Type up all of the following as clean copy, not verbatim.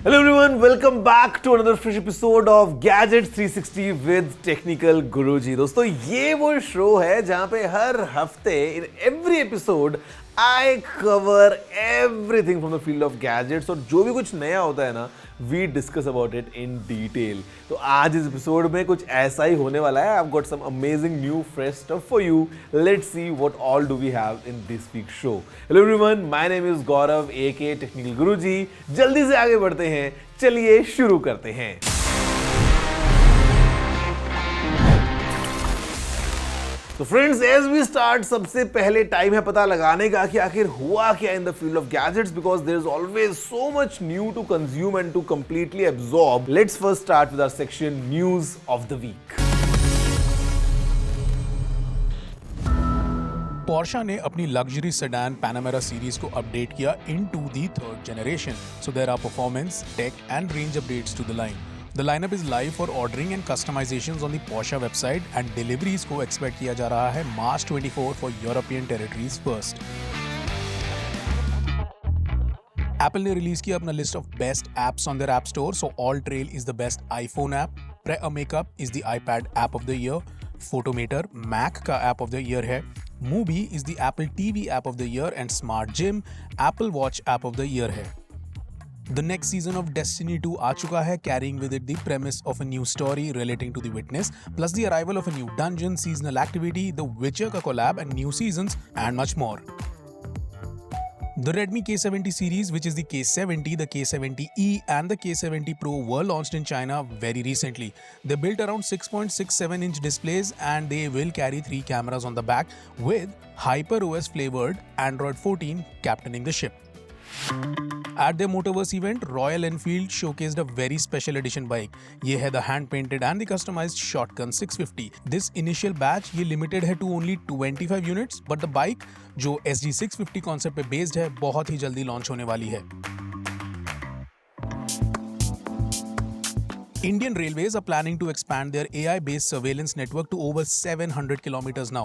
Hello everyone, welcome back to another fresh episode of Gadgets 360 with Technical Guruji. दोस्तों ये वो show है जहाँ पे हर हफ्ते in every episode I cover everything from the field of gadgets और जो भी कुछ नया होता है ना we discuss about it in detail. तो आज इस एपिसोड में कुछ ऐसा ही होने वाला है. I've got some amazing new fresh stuff for you. Let's see what all do we have in this week's show. Hello everyone, my name is Gaurav aka Technical Guruji. जल्दी से आगे बढ़ते हैं, चलिए शुरू करते हैं. तो फ्रेंड्स एज वी स्टार्ट सबसे पहले टाइम है पता लगाने का कि आखिर हुआ क्या in the field of gadgets because there is always so much new to consume and to completely absorb. Let's first start with our section news of the week. Porsche ने अपनी लग्जरी सेडान Panamera सीरीज को update किया into the third generation. So there are performance, tech and range updates to the line. The lineup is live for ordering and customizations on the Porsche website and deliveries को expect किया जा रहा है March 24 for European territories first. Apple ने release किया अपना list of best apps on their app store. So all trail is the best iPhone app, Pret a Makeup is the iPad app of the year, Photomator Mac का app of the year है, movie is the Apple TV app of the year and smart gym Apple Watch app of the year है. The next season of Destiny 2 आ चुका है, carrying with it the premise of a new story relating to the Witness, plus the arrival of a new dungeon, seasonal activity, The Witcher का collab and new seasons and much more. The Redmi K70 series, which is the K70, the K70e and the K70 Pro were launched in China very recently. They built around 6.67-inch displays and they will carry 3 cameras on the back with HyperOS flavored Android 14 captaining the ship. At their Motoverse event, Royal Enfield showcased a very special edition bike. ये है the hand-painted and the customized Shotgun 650. This initial batch ये limited है to only 25 units, but the bike जो SG 650 concept पे based है बहुत ही जल्दी launch होने वाली है. Indian Railways are planning to expand their AI-based surveillance network to over 700 kilometers now.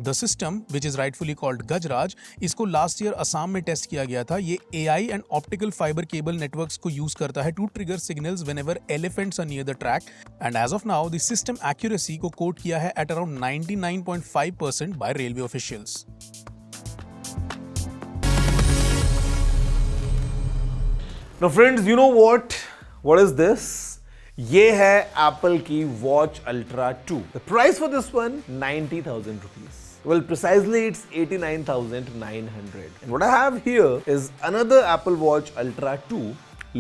The system, which is rightfully called Gajraj, इसको last year Assam में टेस्ट किया गया था. ये AI and optical fiber cable networks को यूज करता है to trigger signals whenever elephants are near the track. And as of now, the system accuracy को कोट किया है at around 99.5% by railway officials. Now friends, you know what? What is this? ये है Apple की Watch Ultra 2. The price for this one, 90,000 rupees. Well, precisely it's 89,900. And what I have here is another Apple Watch Ultra 2.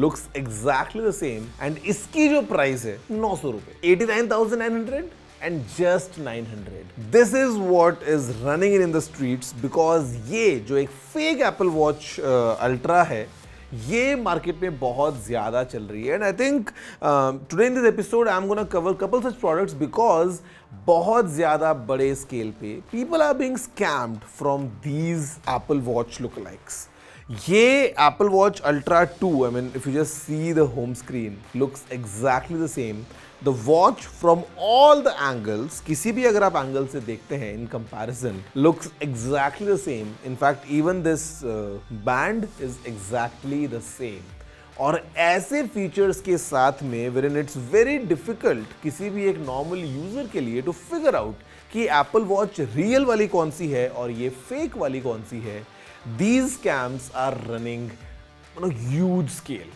Looks exactly the same. And इसकी जो price है 900 रुपए. 89,900 and just 900. This is what is running in the streets because ये जो एक fake Apple Watch Ultra है ये market में बहुत ज़्यादा चल रही है. And I think today in this episode I am gonna cover couple such products because बहुत ज़्यादा बड़े स्केल पे people are being scammed from these Apple watch look likes. ये Apple watch ultra 2, I mean if you just see the home screen looks exactly the same. The watch from all the angles, किसी भी अगर आप angle से देखते हैं in comparison, looks exactly the same. In fact, even this band is exactly the same. और ऐसे features के साथ में wherein it's very difficult किसी भी एक नॉर्मल यूजर के लिए to figure out कि एप्पल वॉच रियल वाली कौन सी है और ये फेक वाली कौन सी है. These scams are running on a huge scale.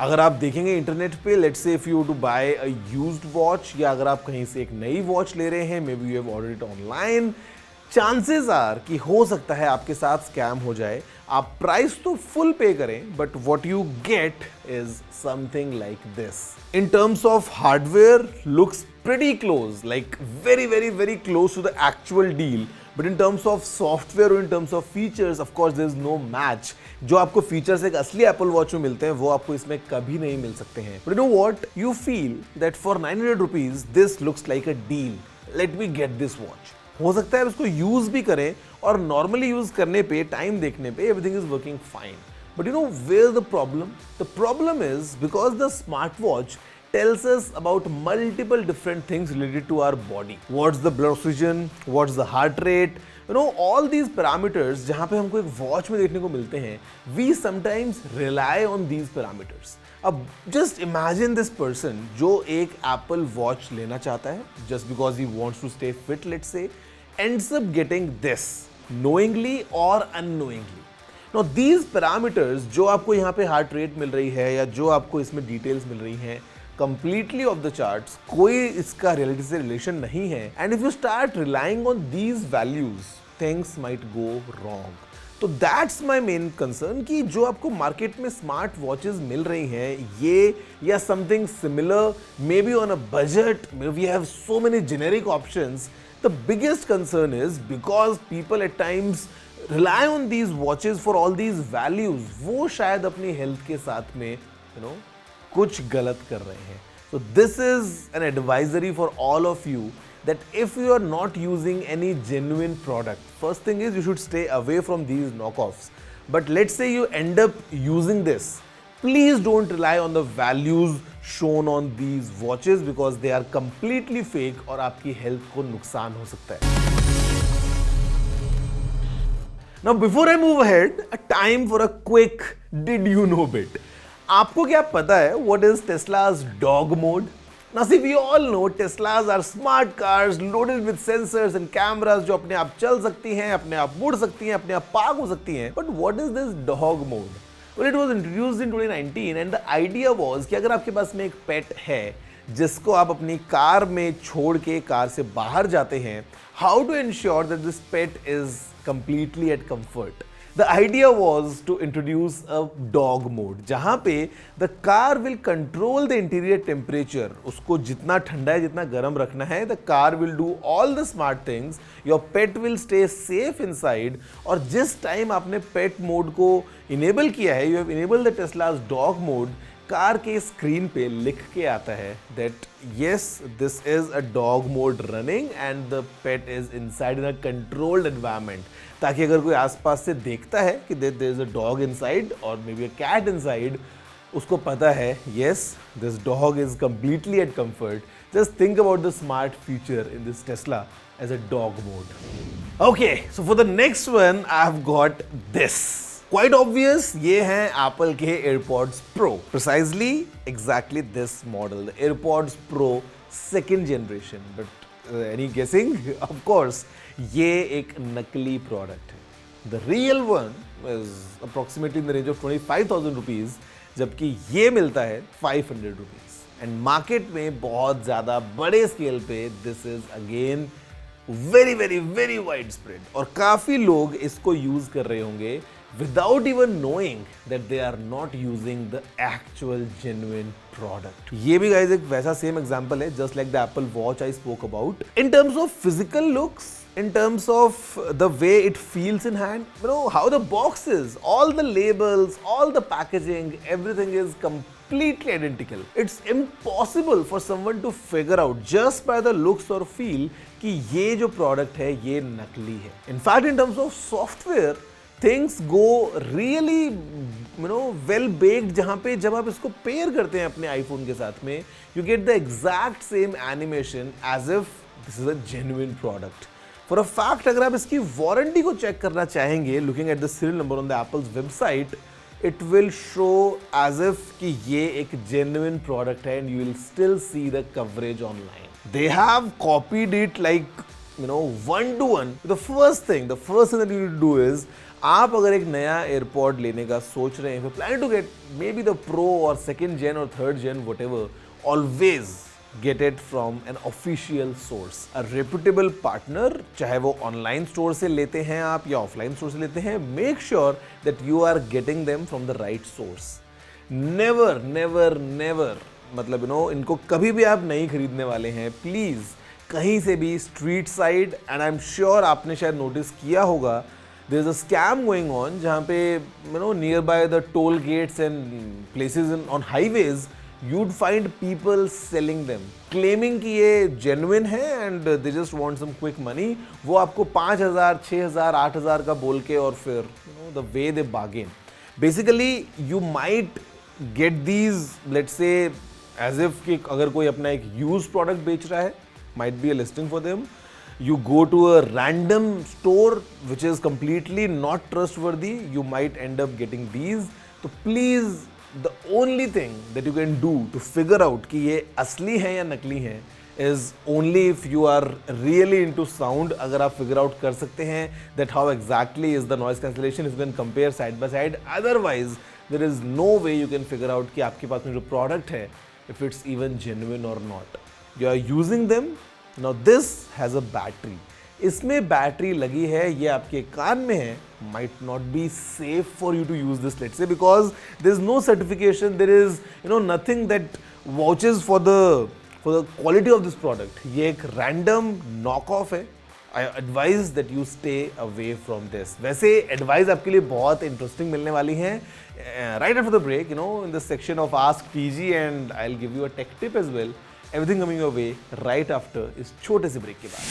अगर आप देखेंगे इंटरनेट पे, let's say if you to buy a used watch या अगर आप कहीं से एक नई वॉच ले रहे हैं, maybe you have ordered it online, chances are कि हो सकता है आपके साथ स्कैम हो जाए. आप प्राइस तो फुल पे करें but what you get is something like this. In terms of hardware looks pretty close, like very very very close to the actual deal. But in terms of software और in terms of features of course there is no match. जो आपको features एक असली Apple watch में मिलते हैं वो आपको इसमें कभी नहीं मिल सकते हैं. But you know what, you feel that for 900 rupees this looks like a deal. Let me get this watch. हो सकता है इसको यूज भी करें और नॉर्मली यूज करने पे, टाइम देखने पे everything is working fine. But you know where the problem? The problem is because the smartwatch tells us about multiple different things related to our body. What's the blood oxygen, what's the heart rate, all these parameters जहाँ पे हमको एक watch में देखने को मिलते हैं, we sometimes rely on these parameters. अब just imagine this person जो एक Apple Watch लेना चाहता है just because he wants to stay fit, let's say, ends up getting this knowingly or unknowingly. Now these parameters जो आपको यहाँ पे हार्ट रेट मिल रही है या जो आपको इसमें डिटेल्स मिल रही हैं completely off the charts, कोई इसका रियलिटी से रिलेशन नहीं है, and if you start relying on these values, things might go wrong. तो that's my main concern कि जो आपको मार्केट में स्मार्ट वॉचेस मिल रही हैं ये या something similar, maybe on a budget, maybe we have so many generic options. The biggest concern is because people at times rely on these watches for all these values, वो शायद अपनी health के साथ में कुछ गलत कर रहे हैं. So this is an advisory for all of you that if you are not using any genuine product, first thing is you should stay away from these knockoffs. But let's say you end up using this, please don't rely on the values shown on these watches because they are completely fake और आपकी health को नुकसान हो सकता है. Now before I move ahead, a time for a quick did you know bit. आपको क्या पता है what is Tesla's dog mode? Now see, we all know Teslas are smart cars loaded with sensors and cameras जो अपने आप चल सकती हैं, अपने आप मुड़ सकती हैं, अपने आप पार्क हो सकती हैं. But what is this dog mode? Well, it was introduced in 2019 and the idea was कि अगर आपके पास में एक पेट है जिसको आप अपनी कार में छोड़ के कार से बाहर जाते हैं, how to ensure that this pet is completely at comfort. The idea was to introduce a dog mode जहाँ पे the car will control the interior temperature. उसको जितना ठंडा है जितना गर्म रखना है, the car will do all the smart things. Your pet will stay safe inside. और जिस टाइम आपने pet mode को enable किया है, you have enabled the Tesla's dog mode, car के स्क्रीन पे लिख के आता है that yes, this is a dog mode running and the pet is inside in a controlled environment. ताकि अगर कोई आसपास से देखता है कि there is a dog inside or maybe a cat inside, उसको पता है yes, this dog is completely at comfort. Just think about the smart feature in this Tesla as a dog mode. Okay, so for the next one, I've got this. Quite obvious, ये हैं Apple के AirPods Pro. Precisely, exactly this model, the AirPods Pro 2nd generation. But any guessing? Of course, ये एक नकली product है. The real one is approximately in the range of 25,000 rupees, जबकि ये मिलता है 500 rupees. And market में बहुत ज़्यादा बड़े scale पे this is again very widespread. और काफ़ी लोग इसको use कर रहे होंगे without even knowing that they are not using the actual genuine product. ये भी guys एक वैसा same example है just like the Apple Watch I spoke about. In terms of physical looks, in terms of the way it feels in hand, how the box is, all the labels, all the packaging, everything is completely identical. It's impossible for someone to figure out just by the looks or feel कि ये जो product है ये नकली है. In fact, in terms of software, things go really well baked जहाँ पे जब आप इसको पेयर करते हैं अपने iPhone के साथ में, you get the exact same animation as if this is a genuine product. For a fact, अगर आप इसकी वारंटी को चेक करना चाहेंगे, looking at the serial number on the Apple's website, it will show as if कि ये एक genuine product है and you will still see the coverage online. They have copied it like one to one. The first thing that you need to do is आप अगर एक नया AirPod लेने का सोच रहे हैं, planning to get maybe the Pro or 2nd gen or 3rd gen, whatever, always get it from an official source, a reputable partner. चाहे वो online store से लेते हैं आप या offline store से लेते हैं, make sure that you are getting them from the right source. Never मतलब इनको कभी भी आप नहीं खरीदने वाले हैं, please कहीं से भी street side, and I'm sure आपने शायद notice किया होगा, there is a scam going on जहाँ पे nearby the toll gates and places on highways, you'd find people selling them, claiming कि ये genuine है and they just want some quick money. वो आपको 5,000, 6,000, 8,000 का बोल के और फिर the way they bargain. Basically, you might get these, let's say, as if कि अगर कोई अपना एक यूज प्रोडक्ट बेच रहा है, might be a listing for them. You go to a random store which is completely not trustworthy, you might end up getting these. So please, the only thing that you can do to figure out कि ये असली है या नकली है is only if you are really into sound. अगर आप figure out कर सकते हैं that how exactly is the noise cancellation, if you can compare side by side. Otherwise there is no way you can figure out कि आपके पास में जो product है if it's even genuine or not. You are using them. Now this has a battery. इसमें battery लगी है, ये आपके कान में है, might not be safe for you to use this, let's say, because there is no certification, there is nothing that vouches for the quality of this product. ये एक random knockoff है. I advise that you stay away from this. वैसे advice आपके लिए बहुत interesting मिलने वाली है right after the break, in the section of Ask TG, and I'll give you a tech tip as well. Everything coming your way right after इस छोटे से ब्रेक के बाद.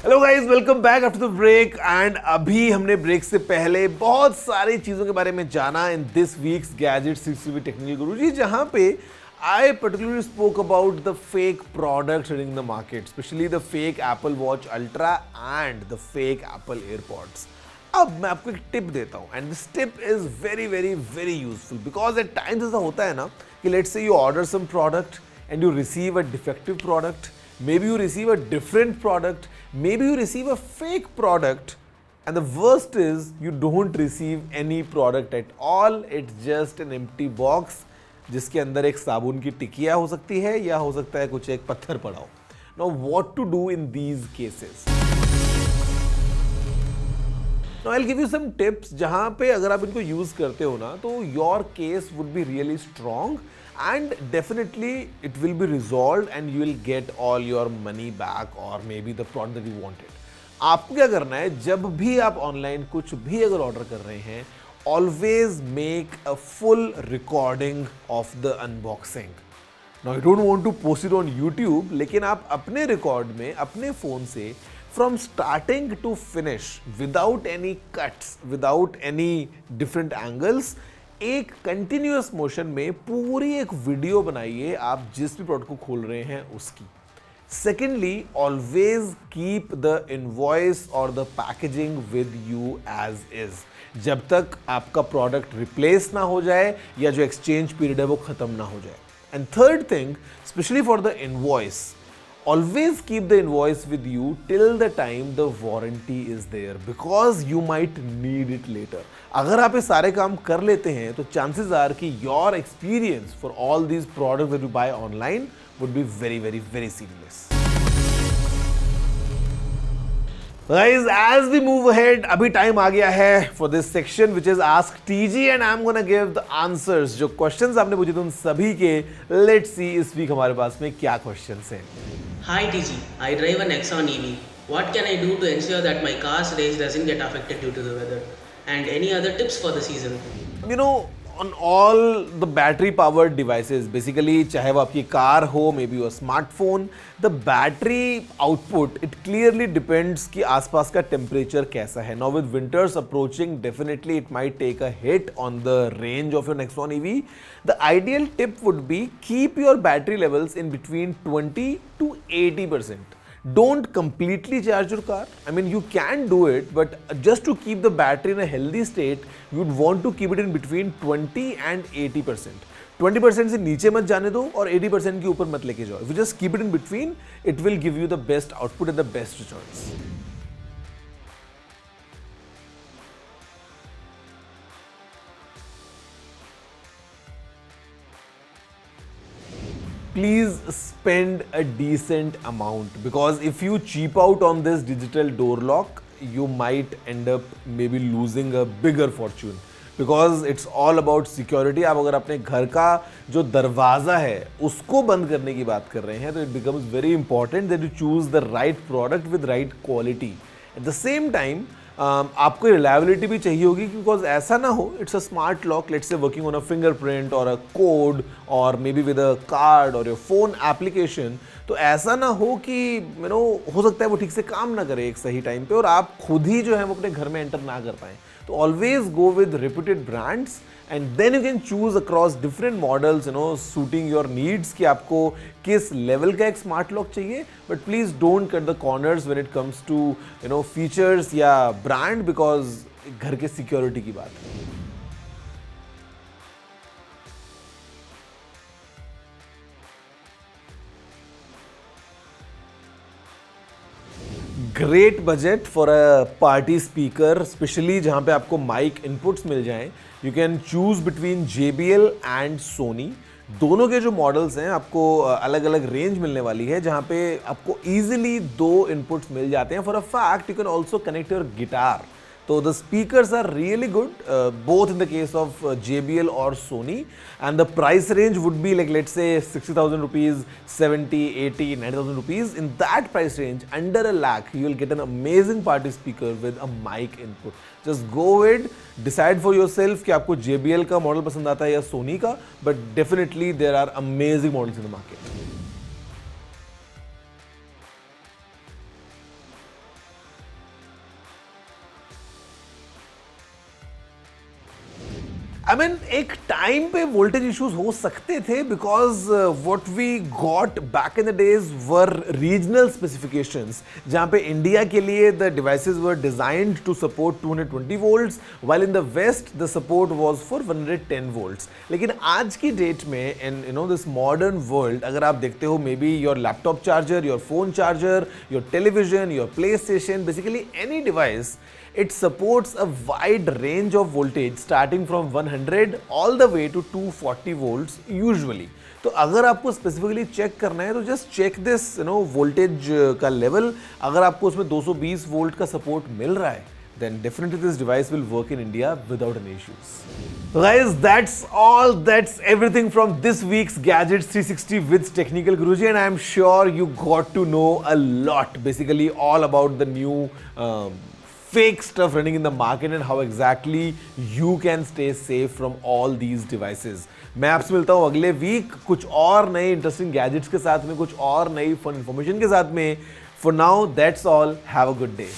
Hello guys, welcome back after the break. And अभी हमने break से पहले बहुत सारी चीजों के बारे में जाना in this week's gadget 6 technical Guruji, जहां पे I particularly spoke about the fake products hitting the market, especially the fake Apple Watch Ultra and the fake Apple AirPods. अब मैं आपको एक टिप देता हूँ, and this tip is very very very useful because at times ऐसा होता है ना कि let's say you order some product and you receive a defective product, maybe you receive a different product, maybe you receive a fake product, and the worst is you don't receive any product at all. It's just an empty box जिसके अंदर एक साबुन की टिकिया हो सकती है या हो सकता है कुछ एक पत्थर पड़ा हो. Now what to do in these cases? Now I'll give you some tips जहां पे अगर आप इनको यूज करते हो ना तो your case would be really strong and definitely it will be resolved and you will get all your money back or maybe the product that you wanted. आपको क्या करना है, जब भी आप ऑनलाइन कुछ भी अगर ऑर्डर कर रहे हैं, always make a full recording of the unboxing. Now you don't want to post it on YouTube, लेकिन आप अपने रिकॉर्ड में अपने फोन से from starting to finish without any cuts, without any different angles, एक कंटिन्यूअस मोशन में पूरी एक वीडियो बनाइए आप जिस भी प्रोडक्ट को खोल रहे हैं उसकी. Secondly, always keep the invoice or the packaging with you as is. जब तक आपका प्रोडक्ट रिप्लेस ना हो जाए या जो एक्सचेंज पीरियड है वो खत्म ना हो जाए. And third thing, specially for the invoice, always keep the invoice with you till the time the warranty is there because you might need it later. अगर आप ये सारे काम कर लेते हैं तो chances are कि your experience for all these products that you buy online would be very very very seamless. Guys, as we move ahead, अभी टाइम आ गया है for this section which is Ask TG and I'm gonna give the answers. जो questions आपने पूछे थे उन सभी के let's see इस week हमारे पास में क्या questions हैं. Hi TG, I drive a Nexon EV. What can I do to ensure that my car's range doesn't get affected due to the weather? And any other tips for the season? You know, on all the battery powered devices, basically चाहे वो आपकी car हो, maybe your smartphone, the battery output, it clearly depends कि आसपास का temperature कैसा है. Now with winters approaching, definitely it might take a hit on the range of your Nexon EV. The ideal tip would be keep your battery levels in between 20 to 80%. Don't completely charge your car. I mean, you can do it, but just to keep the battery in a healthy state, you'd want to keep it in between 20 and 80%. 20% से नीचे मत जाने दो और 80% के ऊपर मत लेके जाओ. If you just keep it in between, it will give you the best output and the best returns. Please spend a decent amount because if you cheap out on this digital door lock, you might end up maybe losing a bigger fortune because it's all about security. आप अगर अपने घर का जो दरवाज़ा है उसको बंद करने की बात कर रहे हैं तो it becomes very important that you choose the right product with right quality. At the same time, आपको रिलायबिलिटी भी चाहिए होगी, बिकॉज ऐसा ना हो it's a smart lock, let's say working on a fingerprint और अ कोड और may be with a card और योर फोन एप्लीकेशन, तो ऐसा ना हो कि हो सकता है वो ठीक से काम ना करे एक सही टाइम पे और आप खुद ही जो है वो अपने घर में एंटर ना कर पाएं। तो always go with reputed brands and then you can choose across different models suiting your needs कि आपको किस लेवल का एक स्मार्ट लॉक चाहिए। But please don't cut the corners when it comes to features या ब्रांड, बिकॉज घर के सिक्योरिटी की बात है। Great budget for a party speaker, specially जहां पे आपको माइक इनपुट्स मिल जाएं। You can choose between JBL and Soni. दोनों के जो मॉडल्स हैं आपको अलग अलग रेंज मिलने वाली है, जहां पे आपको इजीली 2 इनपुट्स मिल जाते हैं। For a fact you can also connect your guitar. So the speakers are really good, both in the case of JBL or Sony, and the price range would be like, let's say 60,000 rupees, 70, 80, 90,000 rupees. In that price range, under a lakh, you will get an amazing party speaker with a mic input. Just go ahead, decide for yourself कि आपको JBL का model पसंद आता है या Sony का, but definitely there are amazing models in the market. एक time पे वोल्टेज इश्यूज हो सकते थे, because what we got back in the days were regional specifications, जहां पे इंडिया के लिए the devices were designed to support 220 volts, while in the west the support was for 110 volts. लेकिन आज की डेट में इन दिस मॉडर्न वर्ल्ड, अगर आप देखते हो may be your laptop charger, your phone charger, your television, your play station, basically any device, it supports a wide range of voltage starting from 100 all the way to 240 volts usually. तो अगर आपको specifically check करना है तो just check this voltage का level. अगर आपको उसमें 220 वोल्ट का सपोर्ट मिल रहा है, then definitely this device will work in India without any issues. Guys, that's all. That's everything from this week's Gadgets 360 with Technical Guruji, and I'm sure you got to know a lot, basically all about the new fake stuff running in the market and how exactly you can stay safe from all these devices. मैं आपसे मिलता हूँ अगले week कुछ और नए interesting gadgets के साथ में, कुछ और नई फन इंफॉर्मेशन के साथ में। For now, that's all. Have a good day.